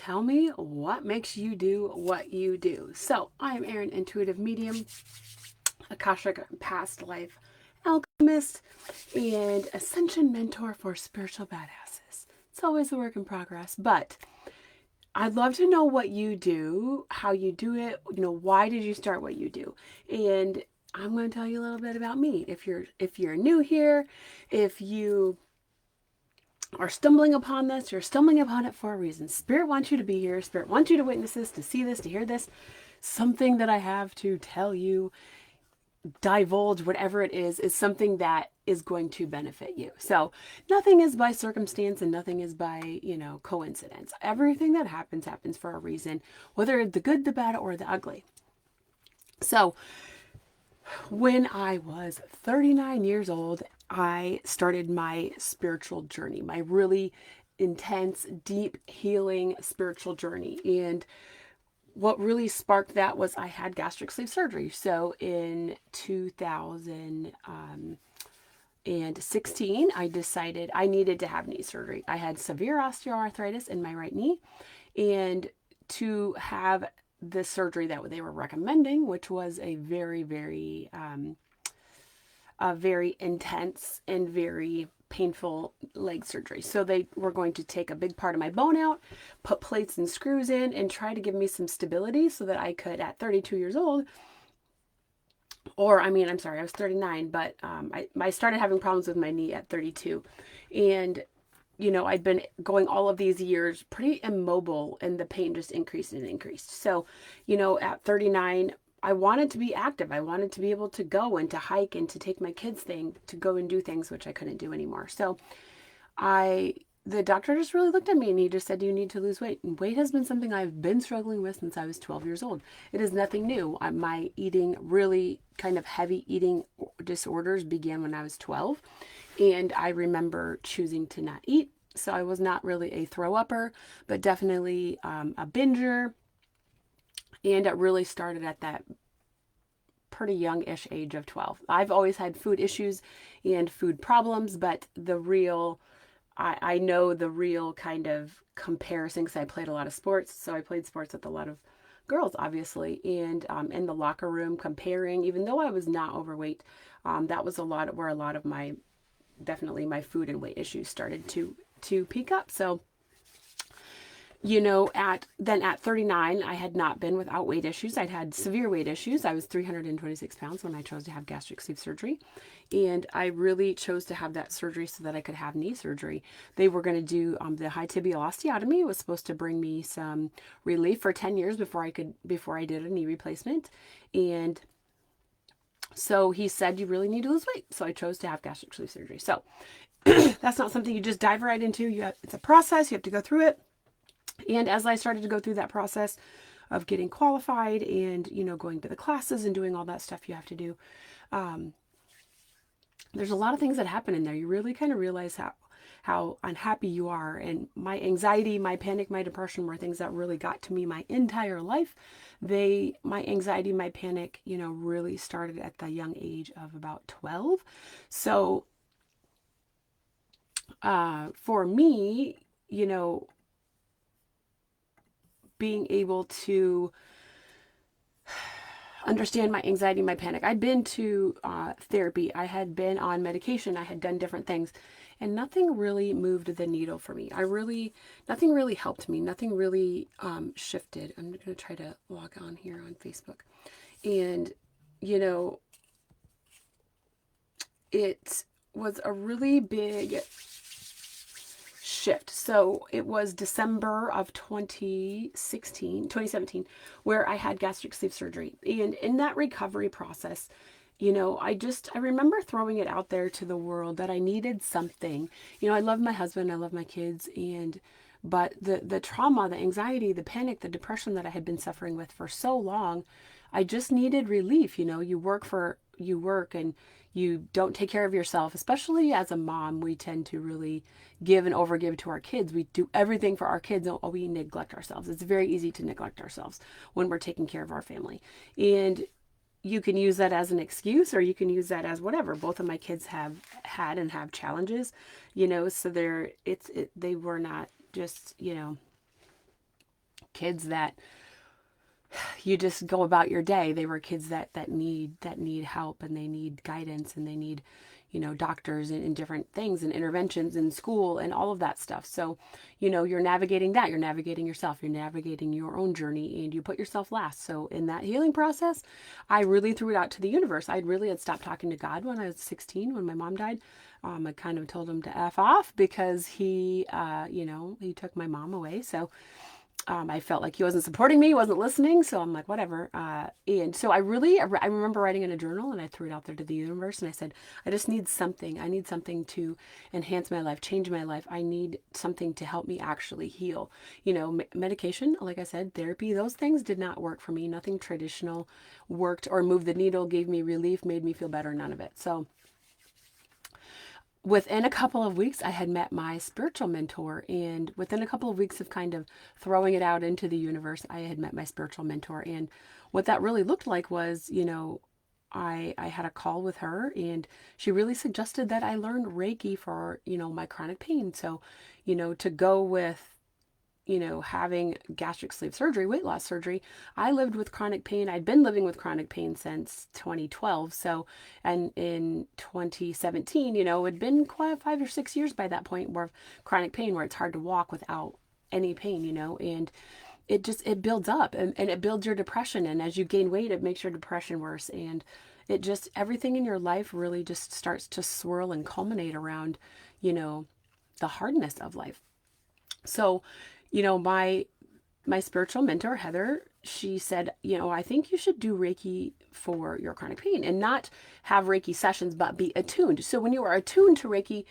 tell me what makes you do what you do. So, I am Erin, intuitive medium, Akashic past life alchemist, and ascension mentor for spiritual badasses. It's always a work in progress, but I'd love to know what you do, how you do it, why did you start what you do? And I'm going to tell you a little bit about me. If you're new here, if you are stumbling upon this, you're stumbling upon it for a reason. Spirit wants you to be here. Spirit wants you to witness this, to see this, to hear this. Something that I have to tell you, divulge, whatever it is something that is going to benefit you. So nothing is by circumstance and nothing is by, coincidence. Everything that happens for a reason, whether it's the good, the bad, or the ugly. So when I was 39 years old, I started my spiritual journey, my really intense, deep, healing spiritual journey. And what really sparked that was I had gastric sleeve surgery. So in 2016, I decided I needed to have knee surgery. I had severe osteoarthritis in my right knee, and to have the surgery that they were recommending, which was a very, very intense and very painful leg surgery. So they were going to take a big part of my bone out, put plates and screws in, and try to give me some stability so that I could, at 32 years old, I was 39, but I started having problems with my knee at 32. And, I'd been going all of these years pretty immobile, and the pain just increased and increased. So, at 39, I wanted to be active. I wanted to be able to go and to hike and to take my kids to go and do things, which I couldn't do anymore. So the doctor just really looked at me and he just said, you need to lose weight. And weight has been something I've been struggling with since I was 12 years old. It is nothing new. My eating, really kind of heavy eating disorders began when I was 12. And I remember choosing to not eat. So I was not really a throw-upper, but definitely a binger. And it really started at that pretty young-ish age of 12. I've always had food issues and food problems, but I know the real kind of comparison, because I played a lot of sports. So I played sports with a lot of girls, obviously, and in the locker room comparing, even though I was not overweight, that was where a lot of my food and weight issues started to peak up. So, at 39, I had not been without weight issues. I'd had severe weight issues. I was 326 pounds when I chose to have gastric sleeve surgery. And I really chose to have that surgery so that I could have knee surgery. They were going to do the high tibial osteotomy. It was supposed to bring me some relief for 10 years before I did a knee replacement. And so he said, you really need to lose weight. So I chose to have gastric sleeve surgery. So that's not something you just dive right into. It's a process. You have to go through it. And as I started to go through that process of getting qualified and, going to the classes and doing all that stuff you have to do, there's a lot of things that happen in there. You really kind of realize how unhappy you are. And my anxiety, my panic, my depression were things that really got to me my entire life. My anxiety, my panic, really started at the young age of about 12. So for me, being able to understand my anxiety, my panic. I'd been to therapy. I had been on medication. I had done different things, and nothing really moved the needle for me. Nothing really helped me. Nothing really shifted. I'm going to try to log on here on Facebook. And, it was a really big shift. So it was December of 2017, where I had gastric sleeve surgery. And in that recovery process, I remember throwing it out there to the world that I needed something. I love my husband, I love my kids, but the trauma, the anxiety, the panic, the depression that I had been suffering with for so long, I just needed relief. You work and you don't take care of yourself, especially as a mom. We tend to really give and overgive to our kids. We do everything for our kids, and we neglect ourselves. It's very easy to neglect ourselves when we're taking care of our family. And you can use that as an excuse, or you can use that as whatever. Both of my kids have had and have challenges, so they were not just, kids that you just go about your day. They were kids that need help, and they need guidance, and they need, doctors and different things and interventions in school and all of that stuff. So, you're navigating that. You're navigating yourself. You're navigating your own journey, and you put yourself last. So in that healing process, I really threw it out to the universe. I really had stopped talking to God when I was 16, when my mom died. I kind of told him to F off because he took my mom away. So I felt like he wasn't supporting me, wasn't listening. So I'm like, whatever. And so I remember writing in a journal, and I threw it out there to the universe. And I said, I just need something. I need something to enhance my life, change my life. I need something to help me actually heal. Medication, like I said, therapy, those things did not work for me. Nothing traditional worked or moved the needle, gave me relief, made me feel better. None of it. So within a couple of weeks, I had met my spiritual mentor. And within a couple of weeks of kind of throwing it out into the universe, I had met my spiritual mentor. And what that really looked like was, I had a call with her, and she really suggested that I learn Reiki for, my chronic pain. So, to go with having gastric sleeve surgery, weight loss surgery, I lived with chronic pain. I'd been living with chronic pain since 2012. So, and in 2017, it'd been quite 5 or 6 years by that point of chronic pain where it's hard to walk without any pain, and it builds up, and it builds your depression. And as you gain weight, it makes your depression worse. And everything in your life really just starts to swirl and culminate around, the hardness of life. So, my spiritual mentor, Heather, she said, I think you should do Reiki for your chronic pain, and not have Reiki sessions, but be attuned. So when you are attuned to Reiki,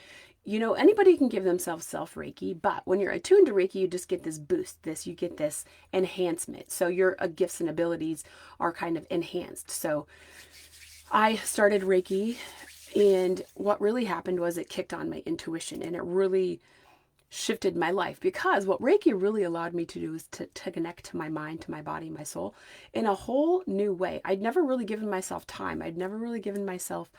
anybody can give themselves self Reiki, but when you're attuned to Reiki, you just get this boost, you get this enhancement. So your gifts and abilities are kind of enhanced. So I started Reiki, and what really happened was it kicked on my intuition, and it really shifted my life, because what Reiki really allowed me to do is to connect to my mind, to my body, my soul in a whole new way. I'd never really given myself time. I'd never really given myself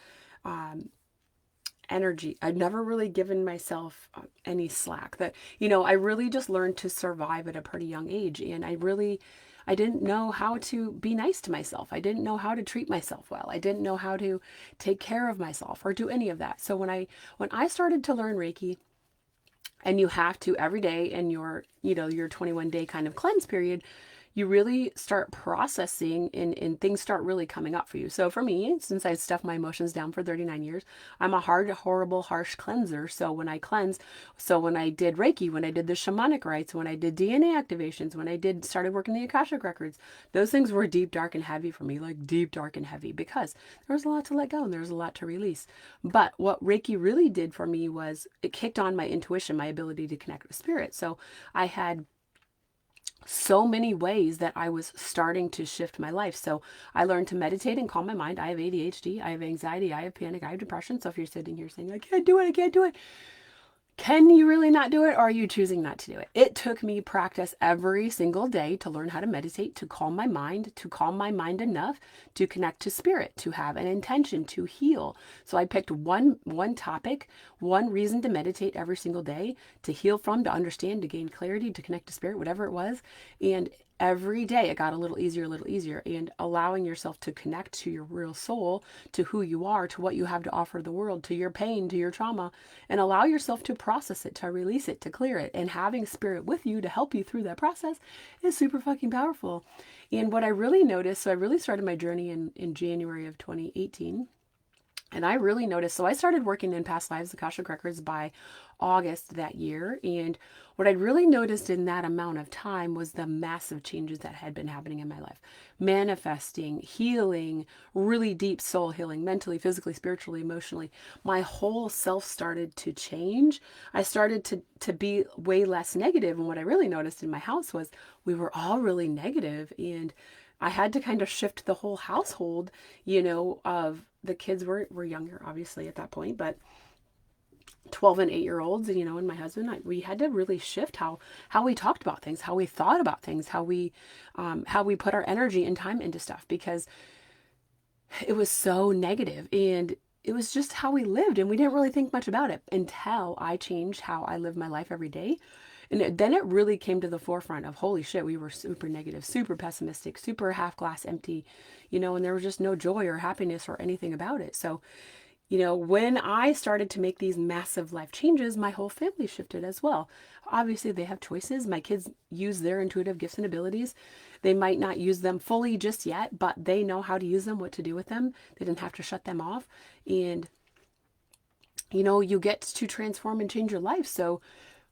energy. I'd never really given myself any slack. I really just learned to survive at a pretty young age. And I didn't know how to be nice to myself. I didn't know how to treat myself well. I didn't know how to take care of myself or do any of that. So when I started to learn Reiki, and you have to every day in your 21-day kind of cleanse period, you really start processing, and things start really coming up for you. So for me, since I stuffed my emotions down for 39 years, I'm a hard, horrible, harsh cleanser. So when I did Reiki, when I did the shamanic rites, when I did DNA activations, when I started working the Akashic records, those things were deep, dark, and heavy for me, like deep, dark, and heavy, because there was a lot to let go and there was a lot to release. But what Reiki really did for me was it kicked on my intuition, my ability to connect with spirit. So I had so many ways that I was starting to shift my life. So I learned to meditate and calm my mind. I have ADHD, I have anxiety, I have panic, I have depression. So if you're sitting here saying, I can't do it, can you really not do it, or are you choosing not to do it? It took me practice every single day to learn how to meditate, to calm my mind enough to connect to spirit, to have an intention to heal. So I picked one topic, one reason to meditate every single day, to heal from, to understand, to gain clarity, to connect to spirit, whatever it was. And every day it got a little easier, and allowing yourself to connect to your real soul, to who you are, to what you have to offer the world, to your pain, to your trauma, and allow yourself to process it, to release it, to clear it. And having spirit with you to help you through that process is super fucking powerful. And what I really noticed, so I really started my journey in January of 2018. And I really noticed, so I started working in past lives, Akashic Records, by August that year. And what I really noticed in that amount of time was the massive changes that had been happening in my life. Manifesting, healing, really deep soul healing, mentally, physically, spiritually, emotionally. My whole self started to change. I started to be way less negative. And what I really noticed in my house was we were all really negative, and I had to kind of shift the whole household, of the kids were younger, obviously, at that point, but 12 and 8-year-olds, and my husband, we had to really shift how we talked about things, how we thought about things, how we put our energy and time into stuff, because it was so negative, and it was just how we lived, and we didn't really think much about it until I changed how I live my life every day. And then it really came to the forefront of, holy shit, we were super negative, super pessimistic, super half glass empty, and there was just no joy or happiness or anything about it. So, when I started to make these massive life changes, my whole family shifted as well. Obviously, they have choices. My kids use their intuitive gifts and abilities. They might not use them fully just yet, but they know how to use them, what to do with them. They didn't have to shut them off. And, you get to transform and change your life. So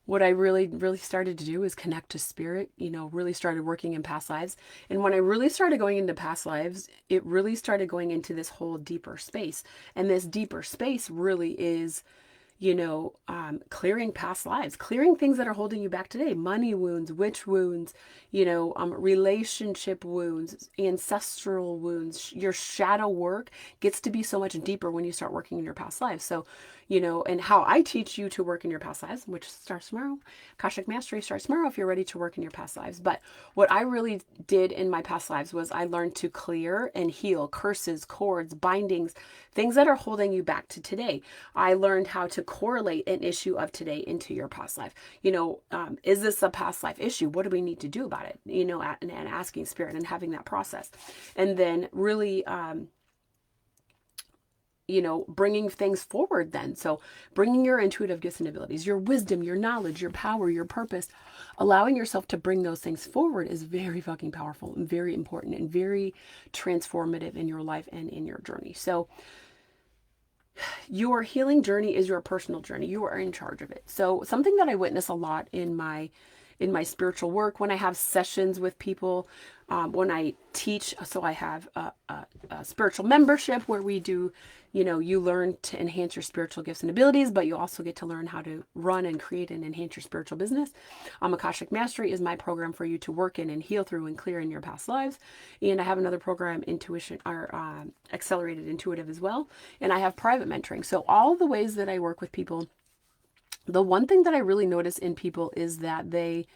what I really, really started to do is connect to spirit, really started working in past lives. And when I really started going into past lives, it really started going into this whole deeper space. And this deeper space really is, clearing past lives, clearing things that are holding you back today, money wounds, witch wounds, relationship wounds, ancestral wounds. Your shadow work gets to be so much deeper when you start working in your past lives. So, and how I teach you to work in your past lives, which starts tomorrow. Akashic Mastery starts tomorrow if you're ready to work in your past lives. But what I really did in my past lives was I learned to clear and heal curses, cords, bindings, things that are holding you back to today. I learned how to correlate an issue of today into your past life. Is this a past life issue? What do we need to do about it? And asking spirit and having that process. And then really, bringing things forward then. So bringing your intuitive gifts and abilities, your wisdom, your knowledge, your power, your purpose, allowing yourself to bring those things forward is very fucking powerful and very important and very transformative in your life and in your journey. So your healing journey is your personal journey. You are in charge of it. So something that I witness a lot in my spiritual work, when I have sessions with people, when I teach, so I have a spiritual membership where we do, you learn to enhance your spiritual gifts and abilities, but you also get to learn how to run and create and enhance your spiritual business. Akashic Mastery is my program for you to work in and heal through and clear in your past lives. And I have another program, Intuition, or Accelerated Intuitive as well. And I have private mentoring. So all the ways that I work with people, the one thing that I really notice in people is that they,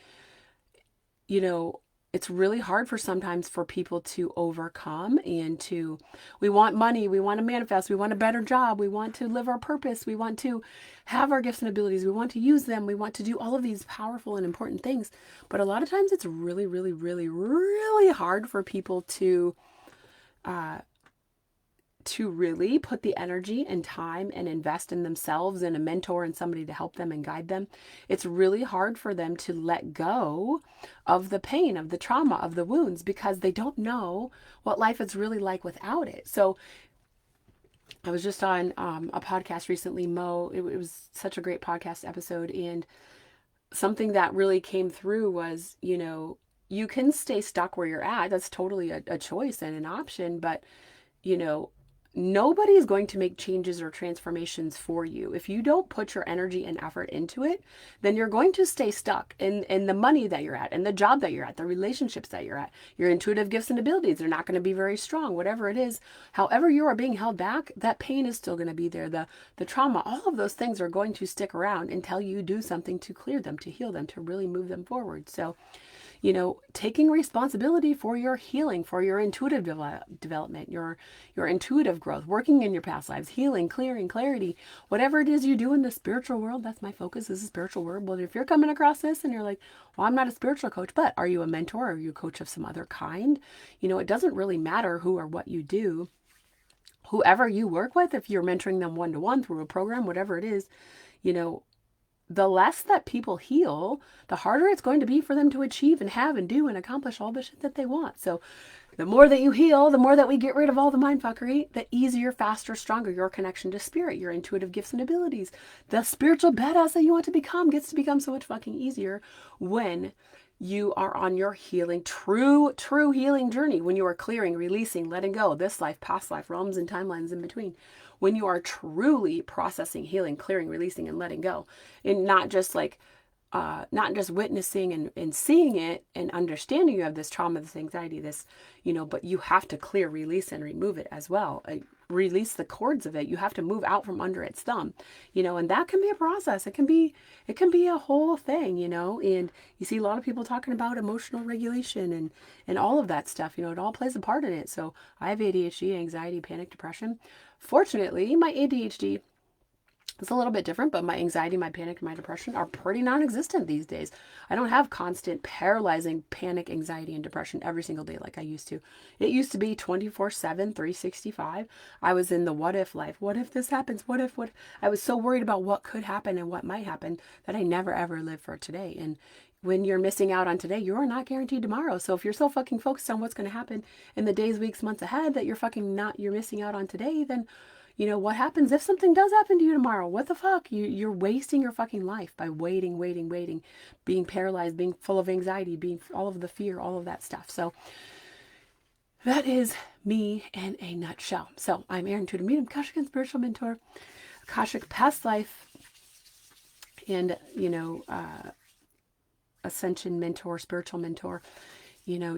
it's really hard sometimes for people to overcome and we want money, we want to manifest, we want a better job, we want to live our purpose, we want to have our gifts and abilities, we want to use them, we want to do all of these powerful and important things. But a lot of times it's really, really, really, really hard for people to really put the energy and time and invest in themselves and a mentor and somebody to help them and guide them. It's really hard for them to let go of the pain, of the trauma, of the wounds, because they don't know what life is really like without it. So I was just on a podcast recently, Mo. It was such a great podcast episode. And something that really came through was, you can stay stuck where you're at. That's totally a choice and an option. But, nobody is going to make changes or transformations for you. If you don't put your energy and effort into it, then you're going to stay stuck in the money that you're at, and the job that you're at, the relationships that you're at. Your intuitive gifts and abilities are not going to be very strong, whatever it is. However you are being held back, that pain is still going to be there. The trauma, all of those things are going to stick around until you do something to clear them, to heal them, to really move them forward. So, taking responsibility for your healing, for your intuitive development, your intuitive growth, working in your past lives, healing, clearing, clarity, whatever it is you do in the spiritual world. That's my focus, is the spiritual world. But if you're coming across this and you're like, well, I'm not a spiritual coach, but are you a mentor? Are you a coach of some other kind? It doesn't really matter who or what you do. Whoever you work with, if you're mentoring them one-to-one through a program, whatever it is, the less that people heal, the harder it's going to be for them to achieve and have and do and accomplish all the shit that they want. So the more that you heal, the more that we get rid of all the mindfuckery, the easier, faster, stronger your connection to spirit, your intuitive gifts and abilities. The spiritual badass that you want to become gets to become so much fucking easier when you are on your healing, true healing journey, when you are clearing, releasing, letting go, this life, past life, realms and timelines in between. When you are truly processing, healing, clearing, releasing, and letting go, and not just witnessing and seeing it and understanding you have this trauma, this anxiety, this, but you have to clear, release, and remove it as well. Release the cords of it. You have to move out from under its thumb, and that can be a process. It can be a whole thing, and you see a lot of people talking about emotional regulation and all of that stuff, it all plays a part in it. So I have ADHD, anxiety, panic, depression. Fortunately, my ADHD It's a little bit different, but my anxiety, my panic, and my depression are pretty non-existent these days. I don't have constant paralyzing panic, anxiety, and depression every single day like I used to. It used to be 24/7, 365. I was in the what if life. What if this happens? What? I was so worried about what could happen and what might happen that I never ever lived for today. And when you're missing out on today, you're not guaranteed tomorrow. So if you're so fucking focused on what's going to happen in the days, weeks, months ahead that you're missing out on today, then what happens if something does happen to you tomorrow? What the fuck? You're wasting your fucking life by waiting, being paralyzed, being full of anxiety, being all of the fear, all of that stuff. So that is me in a nutshell. So I'm Erin Tudor Medium, Akashic and spiritual mentor, Akashic past life, and ascension mentor, spiritual mentor,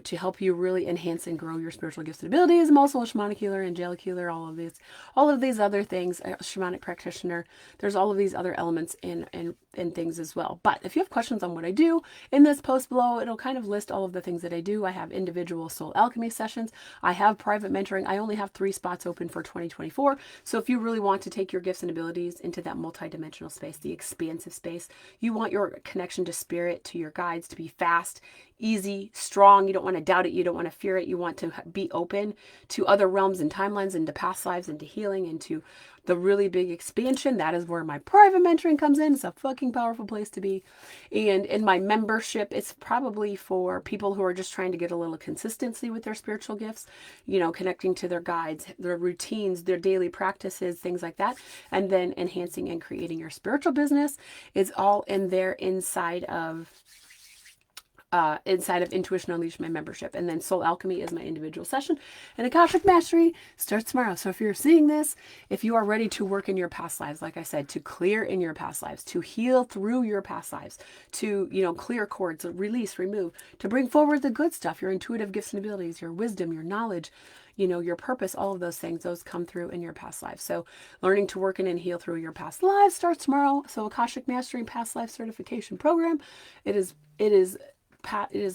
to help you really enhance and grow your spiritual gifts and abilities. I'm also a shamanic healer, angelic healer, all of these other things, a shamanic practitioner. There's all of these other elements in things as well. But if you have questions on what I do, in this post below, it'll kind of list all of the things that I do. I have individual soul alchemy sessions. I have private mentoring. I only have 3 spots open for 2024. So if you really want to take your gifts and abilities into that multidimensional space, the expansive space, you want your connection to spirit, to your guides to be fast, easy, strong. You don't want to doubt it. You don't want to fear it. You want to be open to other realms and timelines, into past lives, into healing, into the really big expansion. That is where my private mentoring comes in. It's a fucking powerful place to be. And in my membership, it's probably for people who are just trying to get a little consistency with their spiritual gifts, connecting to their guides, their routines, their daily practices, things like that. And then enhancing and creating your spiritual business is all in there inside of Intuition Unleashed, my membership. And then Soul Alchemy is my individual session. And Akashic Mastery starts tomorrow. So if you're seeing this, if you are ready to work in your past lives, like I said, to clear in your past lives, to heal through your past lives, to, clear cords, release, remove, to bring forward the good stuff, your intuitive gifts and abilities, your wisdom, your knowledge, your purpose, all of those things, those come through in your past lives. So learning to work in and heal through your past lives starts tomorrow. So Akashic Mastery Past Life Certification Program. It is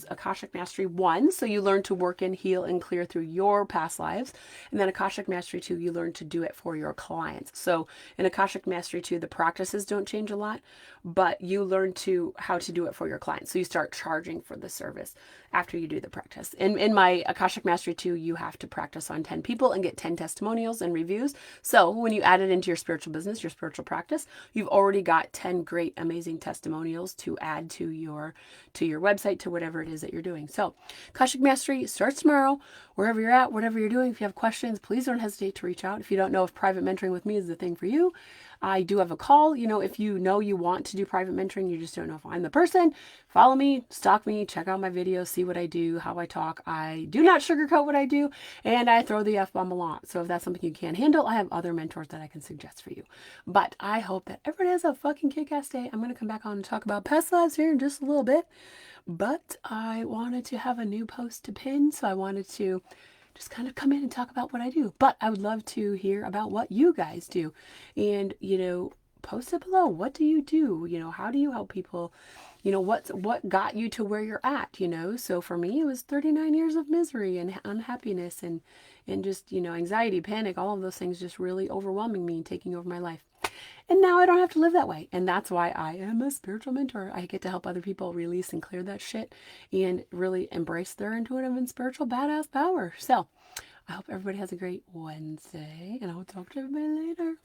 Akashic Mastery 1, so you learn to work in, heal, and clear through your past lives. And then Akashic Mastery 2, you learn to do it for your clients. So in Akashic Mastery 2, the practices don't change a lot, but you learn how to do it for your clients. So you start charging for the service after you do the practice. In my Akashic Mastery 2, you have to practice on 10 people and get 10 testimonials and reviews. So when you add it into your spiritual business, your spiritual practice, you've already got 10 great, amazing testimonials to add to your website, to whatever it is that you're doing. So Akashic Mastery starts tomorrow. Wherever you're at, whatever you're doing, if you have questions, please don't hesitate to reach out. If you don't know if private mentoring with me is the thing for you, I do have a call. If you want to do private mentoring, you just don't know if I'm the person, follow me, stalk me, check out my videos, see what I do, how I talk. I do not sugarcoat what I do, and I throw the F-bomb a lot. So if that's something you can't handle, I have other mentors that I can suggest for you. But I hope that everybody has a fucking kick-ass day. I'm going to come back on and talk about past lives here in just a little bit. But I wanted to have a new post to pin, so I wanted to just kind of come in and talk about what I do. But I would love to hear about what you guys do. And, post it below. What do you do? How do you help people? What got you to where you're at, So for me, it was 39 years of misery and unhappiness and just, anxiety, panic, all of those things just really overwhelming me and taking over my life. And now I don't have to live that way. And that's why I am a spiritual mentor. I get to help other people release and clear that shit and really embrace their intuitive and spiritual badass power. So I hope everybody has a great Wednesday, and I will talk to everybody later.